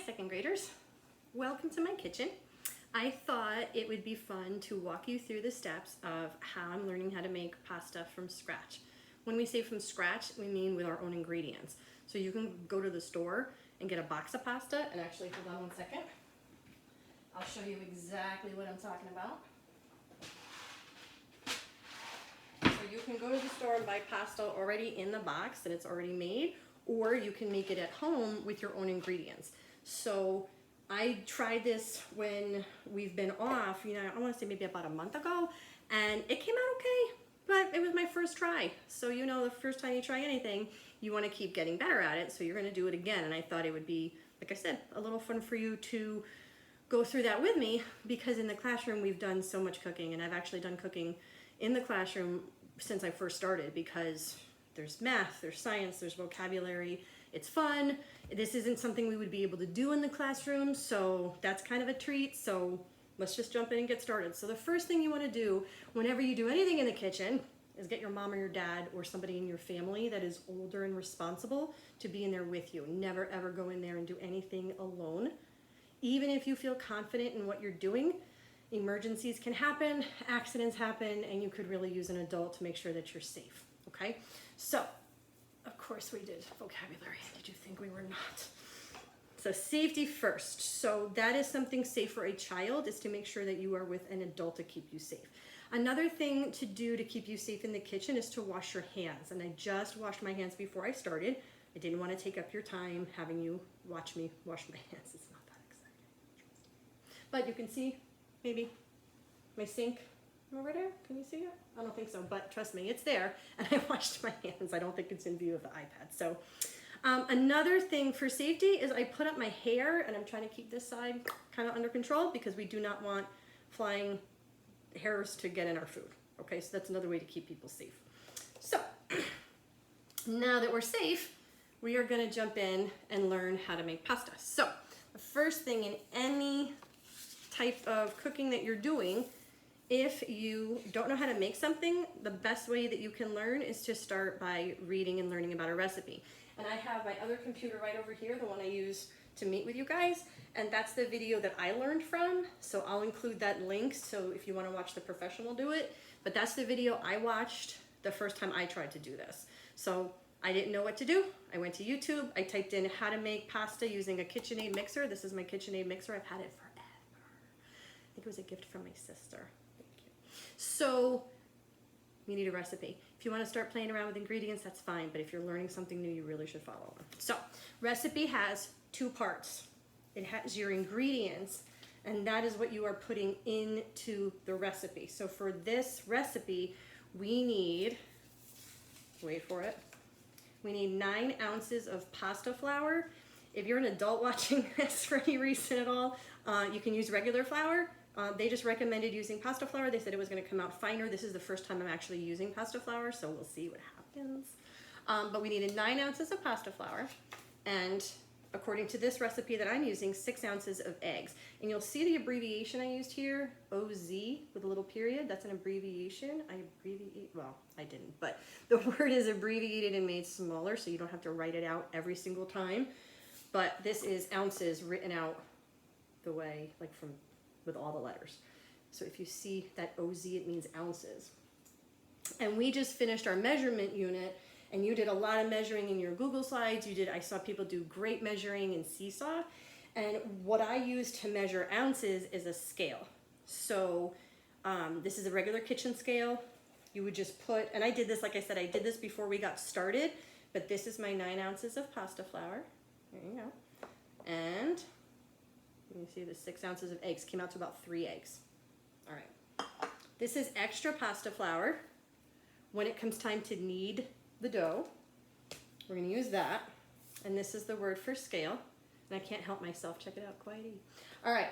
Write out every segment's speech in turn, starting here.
second graders. Welcome to my kitchen. I thought it would be fun to walk you through the steps of how I'm learning how to make pasta from scratch. When we say from scratch, we mean with our own ingredients. So you can go to the store and get a box of pasta, and actually, hold on one second. I'll show you exactly what I'm talking about. So you can go to the store and buy pasta already in the box and it's already made, or you can make it at home with your own ingredients. So I tried this when we've been off, I want to say maybe about a month ago, and it came out okay, but it was my first try. So the first time you try anything, you want to keep getting better at it, so you're going to do it again. And I thought it would be, like I said, a little fun for you to go through that with me, because in the classroom we've done so much cooking, and I've actually done cooking in the classroom since I first started, because there's math, there's science, there's vocabulary, it's fun. This isn't something we would be able to do in the classroom, so that's kind of a treat. So let's just jump in and get started. So the first thing you want to do whenever you do anything in the kitchen is get your mom or your dad or somebody in your family that is older and responsible to be in there with you. Never ever go in there and do anything alone. Even if you feel confident in what you're doing, emergencies can happen, accidents happen, and you could really use an adult to make sure that you're safe, okay? So, of course we did vocabulary. Did you think we were not? So safety first. So that is something safe for a child, is to make sure that you are with an adult to keep you safe. Another thing to do to keep you safe in the kitchen is to wash your hands. And I just washed my hands before I started. I didn't want to take up your time having you watch me wash my hands. It's not that exciting. But you can see maybe my sink over there. Can you see it? I don't think so, but trust me, it's there. And I washed my hands. I don't think it's in view of the iPad. So another thing for safety is I put up my hair, and I'm trying to keep this side kind of under control because we do not want flying hairs to get in our food. Okay, so that's another way to keep people safe. So now that we're safe, we are going to jump in and learn how to make pasta. So the first thing in any type of cooking that you're doing, if you don't know how to make something, the best way that you can learn is to start by reading and learning about a recipe. And I have my other computer right over here, the one I use to meet with you guys, and that's the video that I learned from. So I'll include that link, so if you want to watch the professional do it. But that's the video I watched the first time I tried to do this. So I didn't know what to do. I went to YouTube. I typed in how to make pasta using a KitchenAid mixer. This is my KitchenAid mixer. I've had it forever. I think it was a gift from my sister. Thank you. So you need a recipe. If you want to start playing around with ingredients, that's fine. But if you're learning something new, you really should follow one. So recipe has two parts. It has your ingredients, and that is what you are putting into the recipe. So for this recipe, we need, wait for it, we need 9 ounces of pasta flour. If you're an adult watching this for any reason at all, you can use regular flour. They just recommended using pasta flour. They said it was going to come out finer. This is the first time I'm actually using pasta flour, so we'll see what happens. But we needed 9 ounces of pasta flour, and according to this recipe that I'm using, 6 ounces of eggs. And you'll see the abbreviation I used here, OZ with a little period. That's an abbreviation. Well, I didn't, but the word is abbreviated and made smaller, so you don't have to write it out every single time. But this is ounces written out the way, like with all the letters. So if you see that OZ, it means ounces. And we just finished our measurement unit, and you did a lot of measuring in your Google Slides. I saw people do great measuring in Seesaw. And what I use to measure ounces is a scale. So this is a regular kitchen scale. You would just put, and I did this, like I said, I did this before we got started, but this is my 9 ounces of pasta flour. There you go. And you see the 6 ounces of eggs came out to about 3 eggs. All right. This is extra pasta flour. When it comes time to knead the dough, we're going to use that. And this is the word for scale. And I can't help myself. Check it out, Quiety. All right.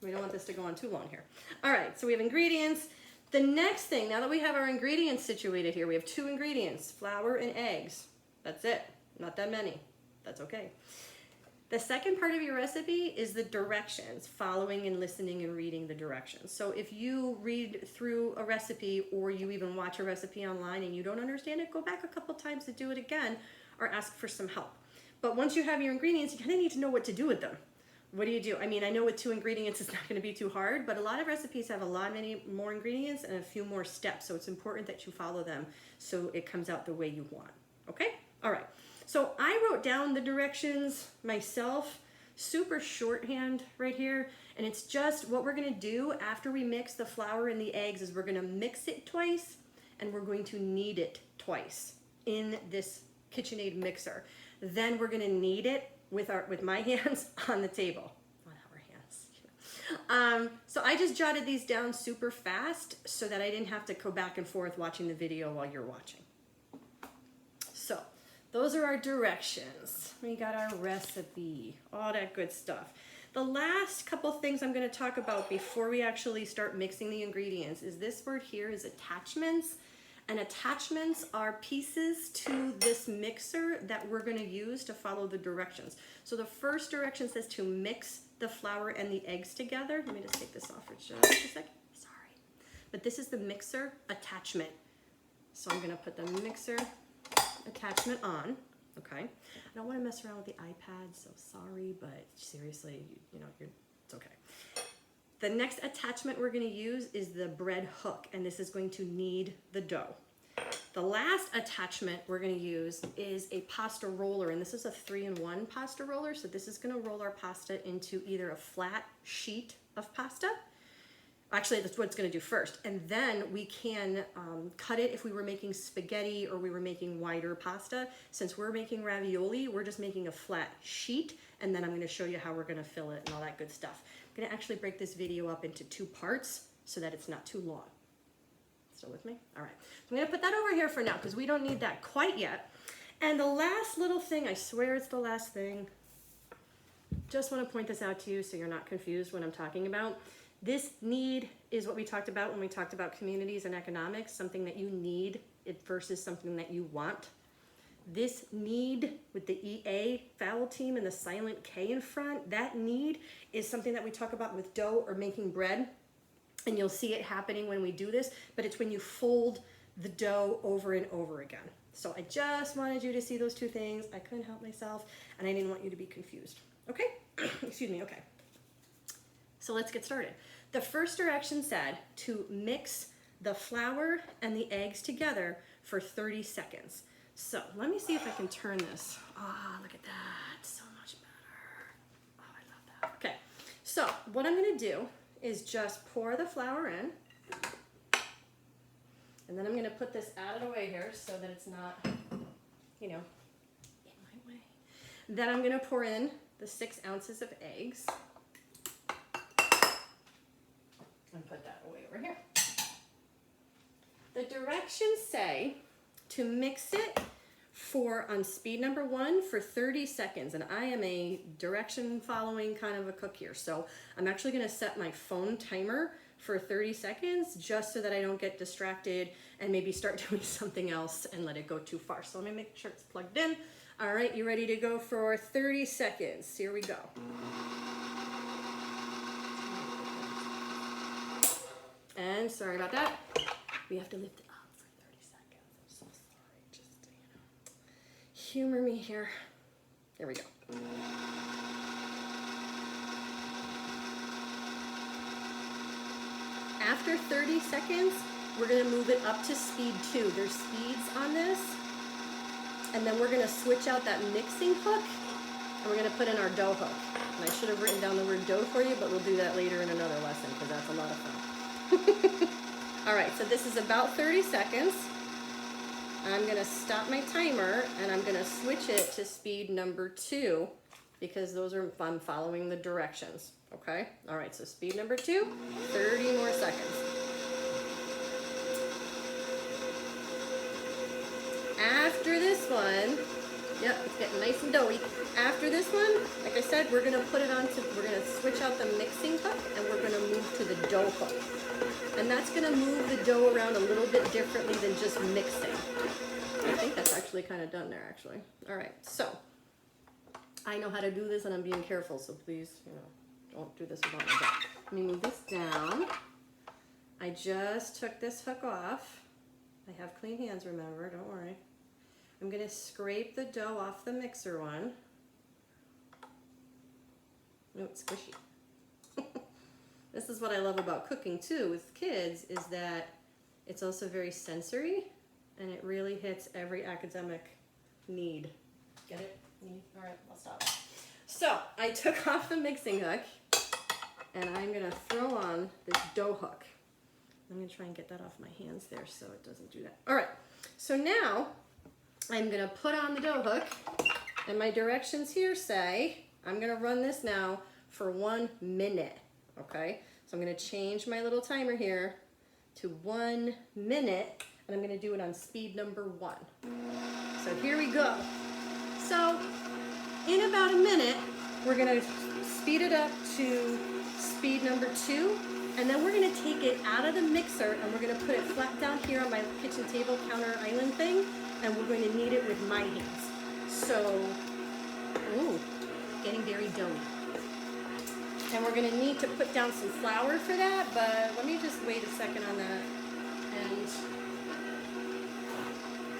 We don't want this to go on too long here. All right. So we have ingredients. The next thing, now that we have our ingredients situated here, we have 2 ingredients, flour and eggs. That's it. Not that many. That's okay. The second part of your recipe is the directions, following and listening and reading the directions. So if you read through a recipe, or you even watch a recipe online and you don't understand it, go back a couple times to do it again, or ask for some help. But once you have your ingredients, you kind of need to know what to do with them. What do you do? I mean, I know with 2 ingredients it's not going to be too hard, but a lot of recipes have many more ingredients and a few more steps. So it's important that you follow them so it comes out the way you want. Okay? All right. So I wrote down the directions myself, super shorthand right here. And it's just what we're going to do after we mix the flour and the eggs is we're going to mix it twice and we're going to knead it twice in this KitchenAid mixer. Then we're going to knead it with my hands on the table. Not our hands. So I just jotted these down super fast so that I didn't have to go back and forth watching the video while you're watching. So those are our directions. We got our recipe, all that good stuff. The last couple things I'm going to talk about before we actually start mixing the ingredients is this word here is attachments. And attachments are pieces to this mixer that we're going to use to follow the directions. So the first direction says to mix the flour and the eggs together. Let me just take this off for just a second. Sorry. But this is the mixer attachment. So I'm going to put the mixer attachment on. Okay. I don't want to mess around with the iPad, so sorry, but seriously, it's okay. The next attachment we're going to use is the bread hook, and this is going to knead the dough. The last attachment we're going to use is a pasta roller, and this is a 3-in-1 pasta roller, so this is going to roll our pasta into either a flat sheet of pasta. Actually, that's what it's going to do first, and then we can cut it if we were making spaghetti or we were making wider pasta. Since we're making ravioli, we're just making a flat sheet, and then I'm going to show you how we're going to fill it and all that good stuff. I'm going to actually break this video up into 2 parts so that it's not too long. Still with me? All right. I'm going to put that over here for now because we don't need that quite yet. And the last little thing, I swear it's the last thing. Just want to point this out to you so you're not confused when I'm talking about. This need is what we talked about when we talked about communities and economics, something that you need versus something that you want. This need with the EA vowel team and the silent K in front, that need is something that we talk about with dough or making bread. And you'll see it happening when we do this, but it's when you fold the dough over and over again. So I just wanted you to see those 2 things. I couldn't help myself, and I didn't want you to be confused. Okay? Excuse me, okay. So let's get started. The first direction said to mix the flour and the eggs together for 30 seconds. So let me see if I can turn this. Ah, look at that, so much better. Oh, I love that. Okay, so what I'm gonna do is just pour the flour in. And then I'm gonna put this out of the way here so that it's not, in my way. Then I'm gonna pour in the 6 ounces of eggs. And put that away over here. The directions say to mix it on speed number 1 for 30 seconds. And I am a direction following kind of a cook here. So I'm actually gonna set my phone timer for 30 seconds just so that I don't get distracted and maybe start doing something else and let it go too far. So let me make sure it's plugged in. All right, you ready to go for 30 seconds? Here we go. And sorry about that. We have to lift it up for 30 seconds. I'm so sorry. Just, humor me here. There we go. After 30 seconds, we're going to move it up to speed 2. There's speeds on this. And then we're going to switch out that mixing hook, and we're going to put in our dough hook. And I should have written down the word dough for you, but we'll do that later in another lesson because that's a lot of fun. All right, so this is about 30 seconds. I'm gonna stop my timer and I'm gonna switch it to speed number 2 because I'm following the directions, okay? All right, so speed number 2, 30 more seconds. After this one, yep, it's getting nice and doughy. After this one, like I said, we're gonna switch out the mixing hook and we're gonna move to the dough hook. And that's gonna move the dough around a little bit differently than just mixing. I think that's actually kind of done there, actually. All right, so I know how to do this and I'm being careful, so please, don't do this without my back. Let me move this down. I just took this hook off. I have clean hands, remember, don't worry. I'm gonna scrape the dough off the mixer one. No, it's squishy. This is what I love about cooking too with kids, is that it's also very sensory and it really hits every academic need. Get it? Need? All right, I'll stop. So I took off the mixing hook and I'm gonna throw on this dough hook. I'm gonna try and get that off my hands there so it doesn't do that. All right, so now I'm gonna put on the dough hook, and my directions here say I'm gonna run this now for 1 minute, okay? So I'm gonna change my little timer here to 1 minute, and I'm gonna do it on speed number 1. So here we go. So in about a minute, we're gonna speed it up to speed number 2, and then we're gonna take it out of the mixer and we're gonna put it flat down here on my kitchen table counter island thing, and we're going to knead it with my hands. So, ooh, getting very doughy. And we're gonna need to put down some flour for that, but let me just wait a second on that. And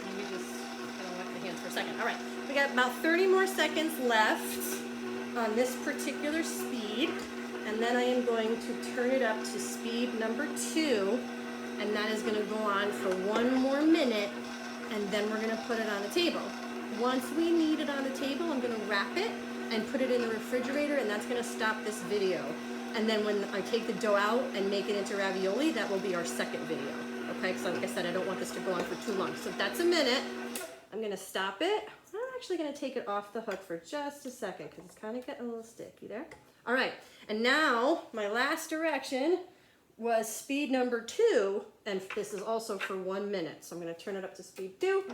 let me just kind of wet my hands for a second. All right, we got about 30 more seconds left on this particular speed. And then I am going to turn it up to speed number 2. And that is gonna go on for 1 more minute. And then we're gonna put it on the table. Once we knead it on the table, I'm gonna wrap it and put it in the refrigerator, and that's gonna stop this video. And then when I take the dough out and make it into ravioli, that will be our second video, okay? Because like I said, I don't want this to go on for too long. So if that's a minute, I'm gonna stop it. I'm actually gonna take it off the hook for just a second because it's kind of getting a little sticky there. All right, and now my last direction was speed number 2, and this is also for 1 minute. So I'm gonna turn it up to speed 2,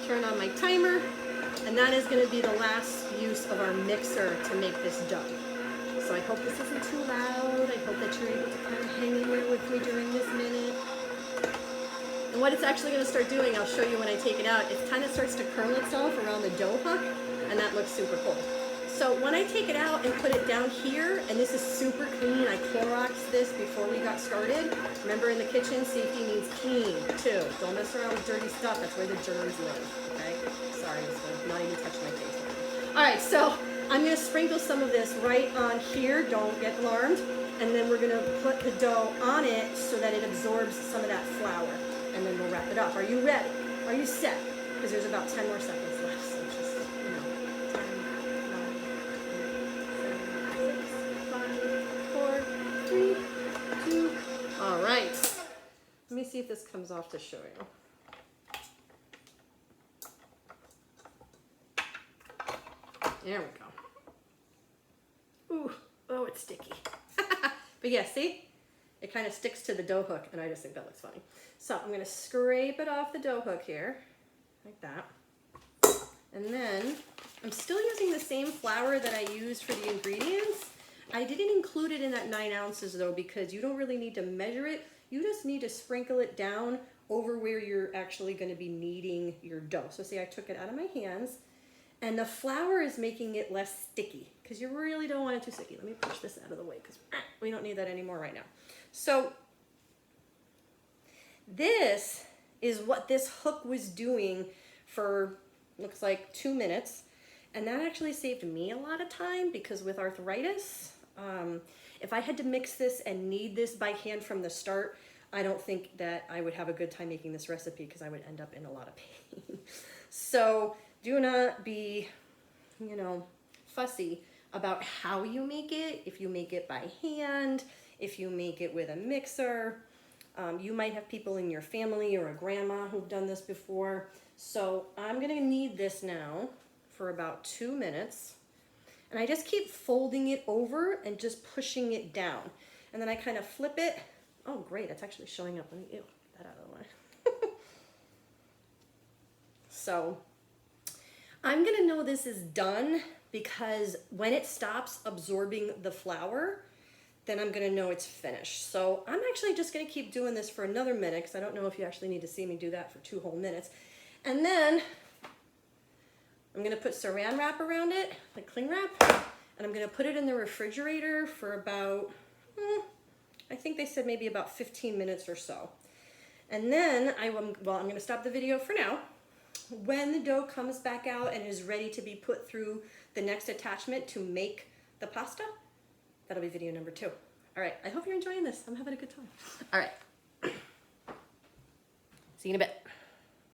turn on my timer, and that is gonna be the last use of our mixer to make this dough. So I hope this isn't too loud. I hope that you're able to kind of hang in there with me during this minute. And what it's actually gonna start doing, I'll show you when I take it out, it kind of starts to curl itself around the dough hook, and that looks super cool. So when I take it out and put it down here, and this is super clean, I Cloroxed this before we got started. Remember, in the kitchen, safety means clean too. Don't mess around with dirty stuff. That's where the germs live, okay? Sorry, I'm not even touching my face. All right, so I'm gonna sprinkle some of this right on here. Don't get alarmed. And then we're gonna put the dough on it so that it absorbs some of that flour. And then we'll wrap it up. Are you ready? Are you set? Because there's about 10 more seconds left. So just, you know, 10, 9, 8, 7, 6, 5, 4, 3, 2. All right. Let me see if this comes off to show you. There we go. Ooh, oh, it's sticky. But yeah, see? It kind of sticks to the dough hook, and I just think that looks funny. So I'm gonna scrape it off the dough hook here, like that. And then I'm still using the same flour that I used for the ingredients. I didn't include it in that 9 ounces though, because you don't really need to measure it. You just need to sprinkle it down over where you're actually gonna be kneading your dough. So see, I took it out of my hands, and the flour is making it less sticky, because you really don't want it too sticky. Let me push this out of the way, because we don't need that anymore right now. So this is what this hook was doing for, looks like 2 minutes. And that actually saved me a lot of time, because with arthritis, if I had to mix this and knead this by hand from the start, I don't think that I would have a good time making this recipe, because I would end up in a lot of pain. So do not be, you know, fussy about how you make it. If you make it by hand, if you make it with a mixer, you might have people in your family or a grandma who've done this before. So I'm gonna knead this now for about 2 minutes. And I just keep folding it over and just pushing it down. And then I kind of flip it. Oh, great, it's actually showing up. Let me, ew, get that out of the way. So I'm gonna know this is done, because when it stops absorbing the flour, then I'm gonna know it's finished. So I'm actually just gonna keep doing this for another minute, because I don't know if you actually need to see me do that for 2 whole minutes. And then I'm gonna put saran wrap around it, like cling wrap, and I'm gonna put it in the refrigerator for about, I think they said maybe about 15 minutes or so. And then I'm gonna stop the video for now. When the dough comes back out and is ready to be put through the next attachment to make the pasta, that'll be video number 2. All right, I hope you're enjoying this. I'm having a good time. All right. See you in a bit.